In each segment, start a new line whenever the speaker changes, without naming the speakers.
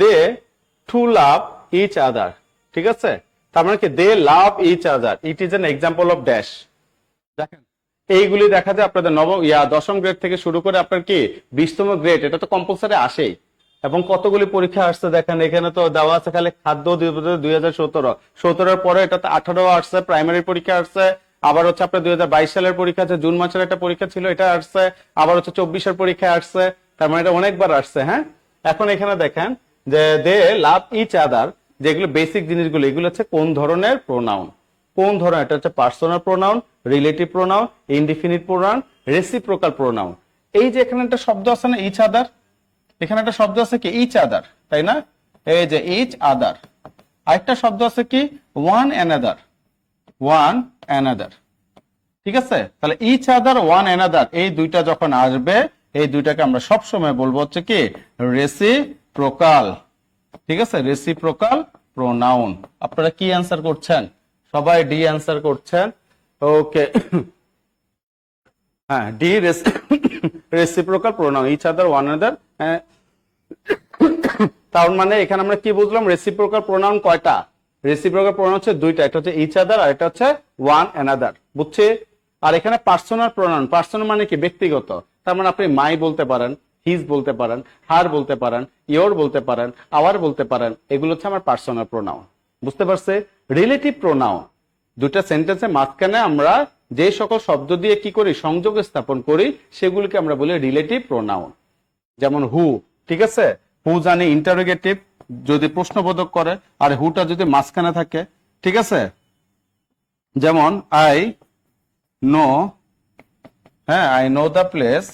দে two লাভ each আদার, ঠিক আছে? তার মানে কি they love each other, it is an example of dash. দেখেন এইগুলি দেখা যায় আপনাদের দশম গ্রেড থেকে শুরু করে আপনার কি 20তম গ্রেড, এটা তো কম্পালসারি আসেই। এবং কতগুলি পরীক্ষা আসছে দেখেন, এখানে তো দেওয়া আছে খালি খাদ্য 2017 পরে এটা তো 18 আসছে, প্রাইমারি পরীক্ষা আসছে, আবার হচ্ছে আপনার 2022 সালের পরীক্ষা আছে, জুন মাসের একটা পরীক্ষা ছিল এটা আসছে, আবার হচ্ছে 24-এর পরীক্ষা আসছে, তার মানে এটা অনেকবার আসছে। হ্যাঁ, এখন এখানে দেখেন যে দে লাভ ইচ আদার, যেগুলো বেসিক জিনিসগুলো, এগুলো হচ্ছে কোন ধরনের প্রোনাউন, কোন ধরনের, এটা হচ্ছে personal pronoun, relative pronoun, indefinite pronoun, reciprocal pronoun. এই যে এখানে একটা শব্দ আছে না ইচ আদার, এখানে একটা শব্দ আছে কি ইচ আদার, তাই না? এই যে ইচ আদার। আরেকটা শব্দ আছে কি ওয়ান অ্যানাদার, ওয়ান অ্যানাদার, ঠিক আছে? তাহলে ইচ আদার, ওয়ান অ্যানাদার, এই দুইটা যখন আসবে, এই দুইটাকে আমরা সব সময় বলবো হচ্ছে কি রেসিপ্রোকাল, ঠিক আছে? Reciprocal pronoun. আপনারা কি অ্যান্সার করছেন? সবাই ডি অ্যান্সার করছেন। ওকে, হ্যাঁ D, reciprocal pronoun, each other, one another. তার মানে এখানে আমরা কি বুঝলাম? রেসিপ্রোকাল প্রোনাউন কয়টা? রেসিপ্রোকাল প্রোনাউন হচ্ছে দুইটা, একটা হচ্ছে ইচ আদার আর একটা হচ্ছে ওয়ান অ্যানাদার, বুঝছি? আর এখানে পার্সোনাল প্রোনাউন, পার্সোনাল মানে কি ব্যক্তিগত, তার মানে আপনি মাই বলতে পারেন, হিজ বলতে পারেন, হার বলতে পারেন, ইয়োর বলতে পারেন, আওয়ার বলতে পারেন, এগুলো হচ্ছে আমার পার্সোনাল প্রোনাউন, বুঝতে পারছে? রিলেটিভ প্রোনাউন, দুটা সেন্টেন্সের মাঝখানে আমরা যে সকল শব্দ দিয়ে কি করি সংযোগ স্থাপন করি সেগুলিকে আমরা বলি রিলেটিভ প্রোনাউন। যেমন হু, ঠিক আছে? হু জানি ইন্টারোগেটিভ, যদি প্রশ্নবোধক করে, আর হুটা যদি মাঝখানে থাকে, ঠিক আছে? যেমন আই নো, হ্যাঁ আই নো দ্য প্লেস,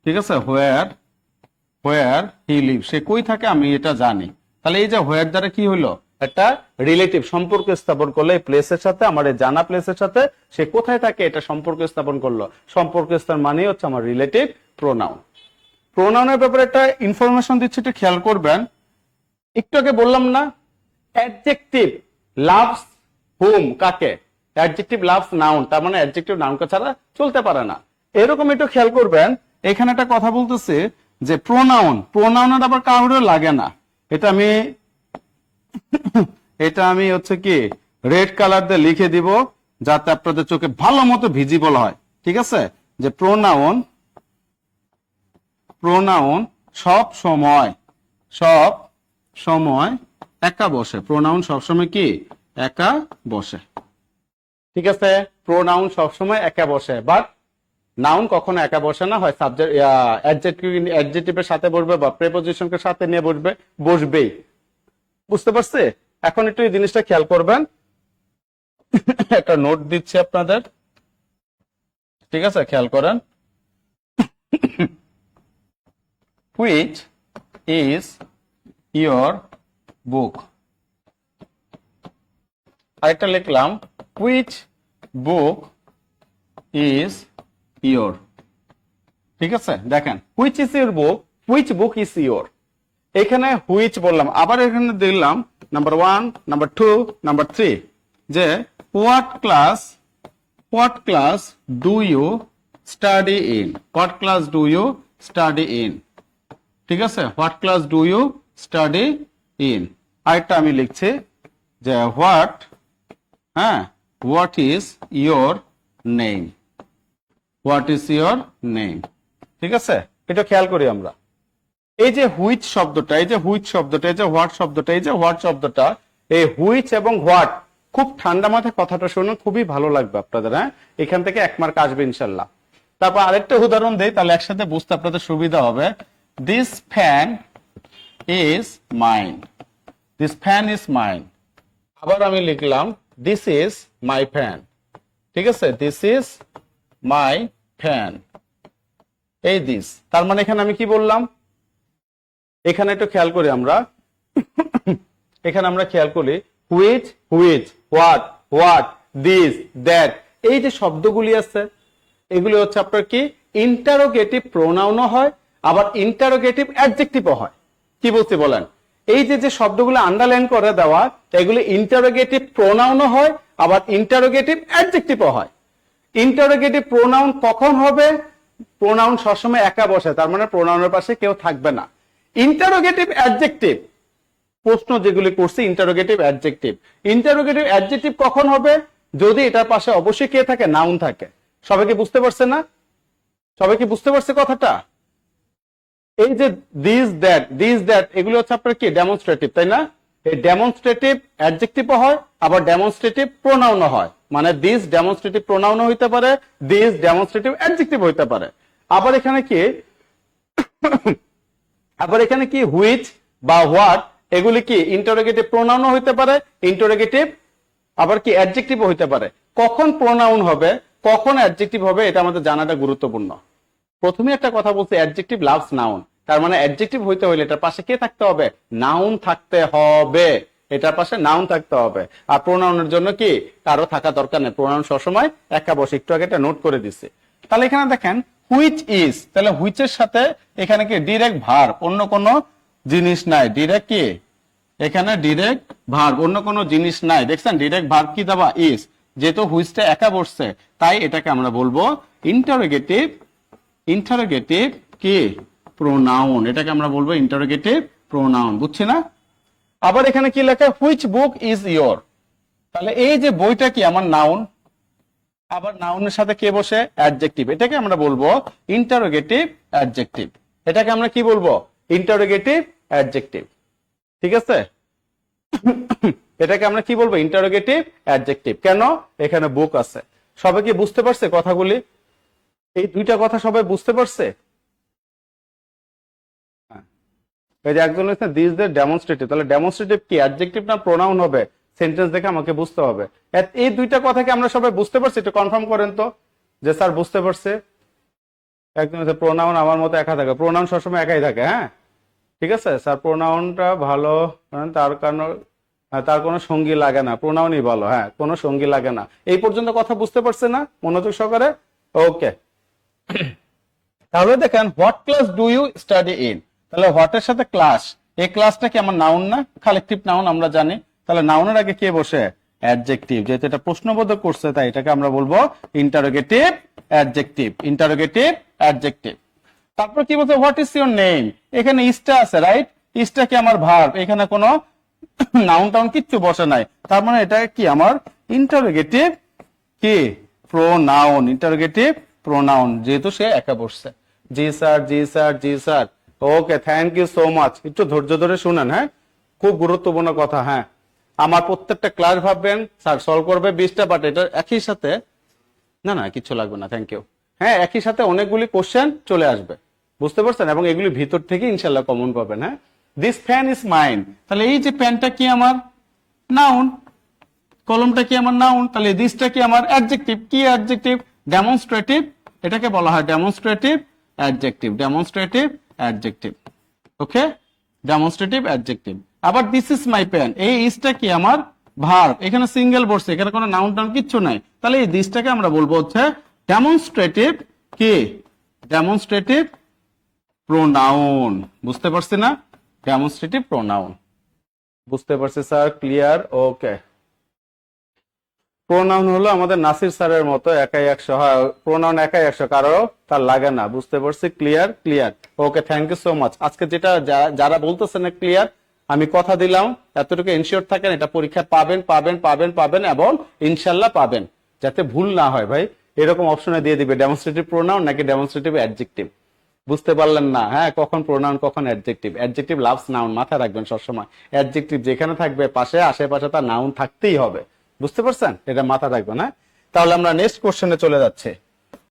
ঠিক আছে, হোয়ার হি লিভ, সে কই থাকে আমি এটা জানি। তাহলে এই যে হোয়ার দ্বারা কি হলো? একটা রিলেটিভ সম্পর্ক স্থাপন করলো এই প্লেসের সাথে, আমার এই জানা প্লেসের সাথে সে কোথায় থাকে এটা সম্পর্ক স্থাপন করলো। সম্পর্ক স্থান মানে হচ্ছে আমার রিলেটিভ প্রোনাউন। প্রোনাউনের ব্যাপারে একটা ইনফরমেশন দিচ্ছি, একটু খেয়াল করবেন। একটু আগে বললাম না অ্যাডজেক্টিভ লাভস হুম, কাকে? অ্যাডজেক্টিভ লাভস নাউন, তার মানে অ্যাডজেক্টিভ নাউনকে ছাড়া চলতে পারে না। এরকম একটু খেয়াল করবেন, এখানে একটা কথা বলতেছে যে প্রোনাউনের আবার কাউরে লাগে না। এটা আমি হচ্ছে কি রেড কালার দিয়ে লিখে দিব যাতে আপনাদের চোখে ভালো মতো ভিজিবল হয়, ঠিক আছে? যে প্রোনাউন সব সময় একা বসে, প্রোনাউন সবসময় কি একা বসে, ঠিক আছে? প্রোনাউন সবসময় একা বসে, বাট নাউন কখনো একা বসে না, হয় সাবজেক্ট অ্যাডজেক্টিভের সাথে বসবে বা প্রেপোজিশনকে সাথে নিয়ে বসবেই, বুঝতে পারছে? এখন একটু এই জিনিসটা খেয়াল করবেন, একটা নোট দিচ্ছি আপনাদের, ঠিক আছে? খেয়াল করেন, which is your book, আরেকটা লিখলাম which book is your, ঠিক আছে? দেখেন which is your book, which book is your, এখানে which বললাম, আবার এখানে দিলাম নাম্বার 1, নাম্বার 2, নাম্বার 3, যে what class do you study in, what class do you study in, ঠিক আছে? what class do you study in। আরেকটা আমি লিখছি যে what is your name, what is your name, ঠিক আছে? এটা খেয়াল করি আমরা। এই যে হুইচ শব্দটা, এই যে হুইচ শব্দটা, এই যে হোয়াট শব্দটা, এই যে হোয়াট শব্দটা, এই হুইচ এবং হোয়াট খুব ঠান্ডা মাথায় কথাটা শুনুন, খুবই ভালো লাগবে আপনাদের। হ্যাঁ, এখান থেকে 1 মার্ক আসবে ইনশাল্লাহ। তারপর আরেকটা উদাহরণ দেই, তাহলে একসাথে বুঝতে আপনাদের সুবিধা হবে। This fan is mine, this fan is mine. আবার আমি লিখলাম দিস ইজ মাই ফ্যান, ঠিক আছে? দিস ইজ মাই ফ্যান, এই দিস, তার মানে এখানে আমি কি বললাম? এখানে একটু খেয়াল করি আমরা, এখানে আমরা খেয়াল করি হুইচ, হোয়াট, দিস, দ্যাট, এই যে শব্দগুলি আছে এগুলি হচ্ছে আপনার কি ইন্টারোগেটিভ প্রোনাউনও হয়, আবার ইন্টারোগেটিভ অ্যাডজেক্টিভও হয়। কি বলছি বলেন? এই যে শব্দগুলো আন্ডারলাইন করে দেওয়া, এগুলি ইন্টারোগেটিভ প্রোনাউনও হয়, আবার ইন্টারোগেটিভ অ্যাডজেক্টিভও হয়। ইন্টারোগেটিভ প্রোনাউন কখন হবে? প্রোনাউন সবসময় একা বসে, তার মানে প্রোনাউনের পাশে কেউ থাকবে না। ইন্টারোগেটিভ অ্যাডজেক্টিভ প্রশ্ন যেগুলি করছি ইন্টারোগেটিভ অ্যাডজেক্টিভ। ইন্টারোগেটিভ অ্যাডজেক্টিভ কখন হবে? যদি এটার পাশে অবশ্যই কে থাকে, নাউন থাকে। সবাই কি বুঝতে পারছে না? সবাই কি বুঝতে পারছে কথাটা? এই যে দিস দ্যাট এগুলো হচ্ছে আপনার কি ডেমনস্ট্রেটিভ, তাই না? এই ডেমনস্ট্রেটিভ অ্যাডজেক্টিভও হয়, আবার ডেমনস্ট্রেটিভ প্রোনাউনও হয়। মানে দিস ডেমনস্ট্রেটিভ প্রোনাউনও হইতে পারে, দিস ডেমনস্ট্রেটিভ অ্যাডজেক্টিভ হইতে পারে। আবার এখানে কি হুইচ বা হোয়াট এগুলি কি ইন্টারোগেটিভ প্রোনাউনও হইতে পারে, ইন্টারোগেটিভ আবার কি অ্যাডজেক্টিভও হইতে পারে। কখন প্রোনাউন হবে, কখন অ্যাডজেক্টিভ হবে, এটা আমাদের জানাটা গুরুত্বপূর্ণ। প্রথমে একটা কথা বলছি, অ্যাডজেক্টিভ লাভস নাউন। তার মানে অ্যাডজেক্টিভ হইতে হইলে এটার পাশে কে থাকতে হবে? নাউন থাকতে হবে। এটার পাশে নাউন থাকতে হবে। আর প্রোনাউনের জন্য কি কারো থাকা দরকার নেই, প্রোনাউন সবসময় একা বসে। একটু আগে এটা নোট করে দিছি। তাহলে এখানে দেখেন হুইচ ইজ, তাহলে হুইচের সাথে এখানে কি ডিরেক্ট ভার্ব, অন্য কোনো জিনিস নাই। ডিরেক্ট কি এখানে ডিরেক্ট ভার্ব, অন্য কোনো জিনিস নাই। দেখছেন ডিরেক্ট ভার্ব কি দেওয়া ইজ, যেহেতু হুইচটা একা বসছে তাই এটাকে আমরা বলবো ইন্টারোগেটিভ কি প্রোনাউন। এটাকে আমরা বলবো ইন্টারোগেটিভ প্রোনাউন। বুঝছি না? আবার এখানে কি লেখা, হুইচ বুক ইজ ইয়োর। তাহলে এই যে বইটা কি আমার নাউন, আবার নাউনের সাথে কে বসে? অ্যাডজেক্টিভ। এটাকে আমরা বলবো ইন্টারোগেটিভ অ্যাডজেক্টিভ। এটাকে আমরা কি বলবো? Interrogative adjective. ঠিক আছে? এটাকে আমরা কি বলবো? Interrogative adjective. কেন? এখানে বুক আছে। সবাই কি বুঝতে পারছে কথাগুলি? এই দুইটা কথা সবাই বুঝতে পারছে? এই যে একজন হচ্ছে দিস দ্য ডেমনস্ট্রেটিভ, তাহলে ডেমনস্ট্রেটিভ কি অ্যাডজেক্টিভ না প্রোনাউন হবে? সেন্টেন্স দেখে আমাকে বুঝতে হবে। এই দুইটা কথাকে আমরা সবাই বুঝতে পারছি? একটু কনফার্ম করেন তো যে স্যার বুঝতে পারছে। একজন হচ্ছে প্রোনাউন আমার মতো একা থাকে, প্রোনাউন সবসময় একাই থাকে। হ্যাঁ ঠিক আছে স্যার, প্রোনাউনটা ভালো, তার কোনো সঙ্গী লাগে না, প্রোনাউনই ভালো। হ্যাঁ, কোনো সঙ্গী লাগে না। এই পর্যন্ত কথা বুঝতে পারছে না মনোযোগ সহকারে? ওকে। তাহলে দেখেন what class do you study in, তাহলে হোয়াটের সাথে ক্লাস, এই ক্লাসটা কি আমার নাউন না? কালেকটিভ নাউন আমরা জানি। তাহলে নাউনের আগে কে বসে? অ্যাডজেক্টিভ। যেহেতু এটা প্রশ্নবোধক করছে তাই এটাকে আমরা বলবো ইন্টারোগেটিভ অ্যাডজেক্টিভ। Interrogative adjective. তারপর কি বলছে, হোয়াট ইজ ইউর নেম, এখানে ইসটা আছে, রাইট? ইসটা কি আমার ভার্ব, এখানে কোনো নাউন টাউন কিচ্ছু বসে নাই। তার মানে এটা কি আমার ইন্টারোগেটিভ কি প্রোনাউন। ইন্টারোগেটিভ প্রোনাউন, যেহেতু সে একা বসছে। জি স্যার, জি স্যার, জি sir. Okay, thank you so much. একটু ধৈর্য ধরে শুনেন। হ্যাঁ, খুব গুরুত্বপূর্ণ কথা। হ্যাঁ, আমার প্রত্যেকটা ক্লাস ভাববেন স্যার সলভ করবে 20টা, বাট এটা একই সাথে না কিছু লাগবে না, থ্যাংক ইউ। হ্যাঁ, একই সাথে অনেকগুলি কোশ্চেন চলে আসবে, বুঝতে পারছেন? এবং এগুলি ভিতর থেকে ইনশাল্লাহ কমন পাবেন। হ্যাঁ, দিস ফ্যান ইজ মাইন, তাহলে এই যে প্যানটা কি আমার নাউন, কলমটা কি আমার নাউন, তাহলে দিসটা কি আমার অ্যাডজেক্টিভ। কি অ্যাডজেক্টিভ? ডেমনস্ট্রেটিভ। এটাকে বলা হয় demonstrative adjective. Demonstrative adjective. Okay, demonstrative adjective. আবার দিস ইজ মাই পেন, এই ইজটা কি আমার ভার্ব, এখানে সিঙ্গেল বসছে, এখানে কোনো নাউন টাউন কিচ্ছু নাই। তাহলে এই দিসটাকে আমরা বলবো হচ্ছে ডেমনস্ট্রেটিভ কি ডেমনস্ট্রেটিভ প্রোনাউন। বুঝতে পারছি না? Demonstrative pronoun. বুঝতে পারছি স্যার, ক্লিয়ার? ওকে। প্রোনাউন হলো আমাদের নাসির স্যারের মতো একাই 100। হয় প্রোনাউন একাই 100, কারো তার লাগে না। বুঝতে পারছি, clear? Clear. Okay, thank you so much. আজকে যেটা যারা বলতেছেন ক্লিয়ার, আমি কথা দিলাম এতটুকু এনশিওর থাকেন, এটা পরীক্ষা পাবেন পাবেন পাবেন পাবেন এবং ইনশাল্লাহ পাবেন, যাতে ভুল না হয়। ভাই এরকম অপশনে দিয়ে দিবে ডেমনস্ট্রেটিভ প্রোনাউন নাকি ডেমনস্ট্রেটিভ অ্যাডজেক্টিভ। বুঝতে পারলেন না? হ্যাঁ, কখন প্রোনাউন কখন অ্যাডজেক্টিভ। অ্যাডজেক্টিভ লাভস নাউন, মাথায় রাখবেন সবসময়। অ্যাডজেক্টিভ যেখানে থাকবে পাশে আশেপাশে তার নাউন থাকতেই হবে। বুঝতে পারছেন? এটা মাথা রাখবেন। হ্যাঁ, তাহলে আমরা নেক্সট কোশ্চেনে চলে যাচ্ছি।